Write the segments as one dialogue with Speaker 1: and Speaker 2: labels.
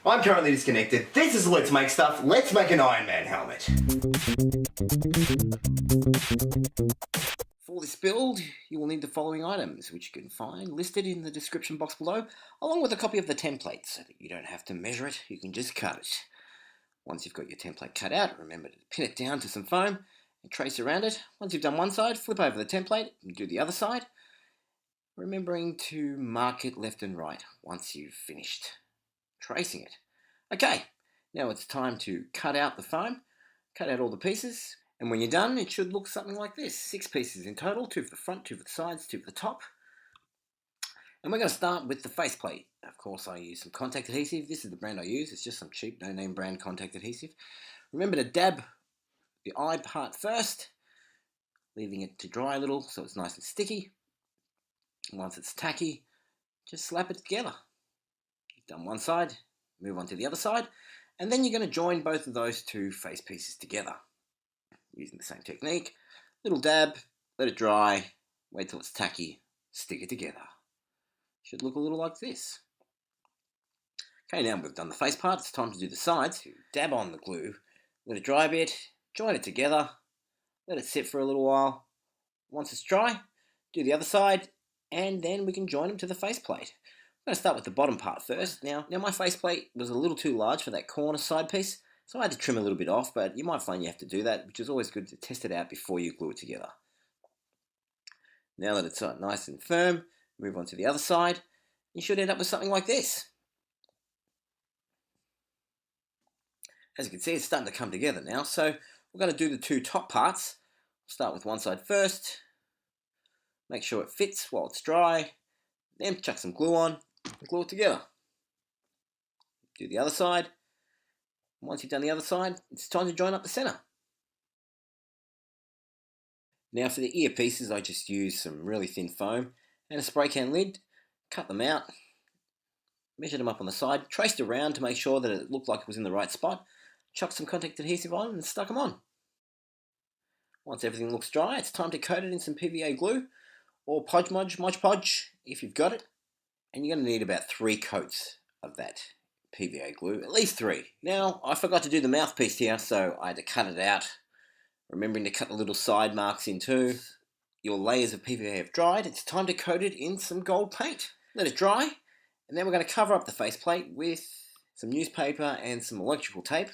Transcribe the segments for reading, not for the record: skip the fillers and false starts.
Speaker 1: I'm currently disconnected. This is Let's Make Stuff. Let's make an Iron Man helmet. For this build, you will need the following items, which you can find listed in the description box below, along with a copy of the template, so that you don't have to measure it, you can just cut it. Once you've got your template cut out, remember to pin it down to some foam and trace around it. Once you've done one side, flip over the template and do the other side, remembering to mark it left and right once you've finished tracing it. Okay, now it's time to cut out the foam, cut out all the pieces, and when you're done it should look something like this. 6 pieces in total, 2 for the front, 2 for the sides, 2 for the top. And we're going to start with the faceplate. Of course I use some contact adhesive. This is the brand I use, it's just some cheap no-name brand contact adhesive. Remember to dab the eye part first, leaving it to dry a little so it's nice and sticky. Once it's tacky, just slap it together. You've done one side, move on to the other side, and then you're going to join both of those 2 face pieces together using the same technique. Little dab, let it dry, wait till it's tacky, stick it together. Should look a little like this. Okay, now we've done the face part, it's time to do the sides. Dab on the glue, let it dry a bit, join it together, let it sit for a little while. Once it's dry, do the other side, and then we can join them to the faceplate. I'm going to start with the bottom part first. Now my faceplate was a little too large for that corner side piece, so I had to trim a little bit off, but you might find you have to do that, which is always good to test it out before you glue it together. Now that it's nice and firm, move on to the other side. You should end up with something like this. As you can see, it's starting to come together now, so we're going to do the 2 top parts. Start with one side first, make sure it fits while it's dry, then chuck some glue on and glue it together. Do the other side. Once you've done the other side, it's time to join up the center. Now for the ear pieces, I just use some really thin foam and a spray can lid. Cut them out, measured them up on the side, traced around to make sure that it looked like it was in the right spot, chucked some contact adhesive on and stuck them on. Once everything looks dry, it's time to coat it in some PVA glue or Mod Podge if you've got it, and you're going to need about 3 coats of that PVA glue, at least 3. Now I forgot to do the mouthpiece here, so I had to cut it out, remembering to cut the little side marks in too. Your layers of PVA have dried, it's time to coat it in some gold paint. Let it dry, and then we're going to cover up the faceplate with some newspaper and some electrical tape,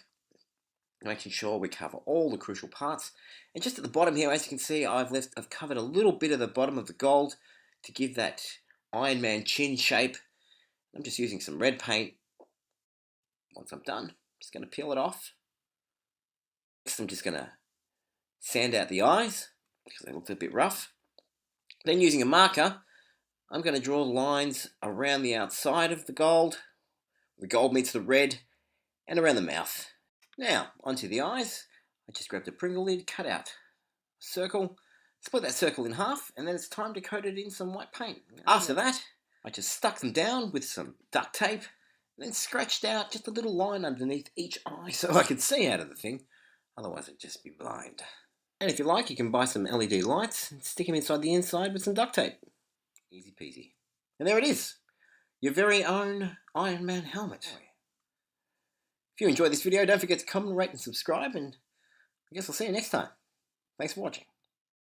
Speaker 1: making sure we cover all the crucial parts. And just at the bottom here, as you can see, I've covered a little bit of the bottom of the gold to give that Iron Man chin shape. I'm just using some red paint. Once I'm done, I'm just going to peel it off. Next, I'm just going to sand out the eyes because they look a bit rough. Then using a marker, I'm going to draw lines around the outside of the gold. The gold meets the red, and around the mouth. Now, onto the eyes. I just grabbed a Pringle lid, cut out a circle, split that circle in half, and then it's time to coat it in some white paint. After that, I just stuck them down with some duct tape, and then scratched out just a little line underneath each eye so I could see out of the thing. Otherwise I'd just be blind. And if you like, you can buy some LED lights and stick them inside the inside with some duct tape. Easy peasy. And there it is, your very own Iron Man helmet. If you enjoyed this video, don't forget to comment, rate and subscribe, and I guess I'll see you next time. Thanks for watching.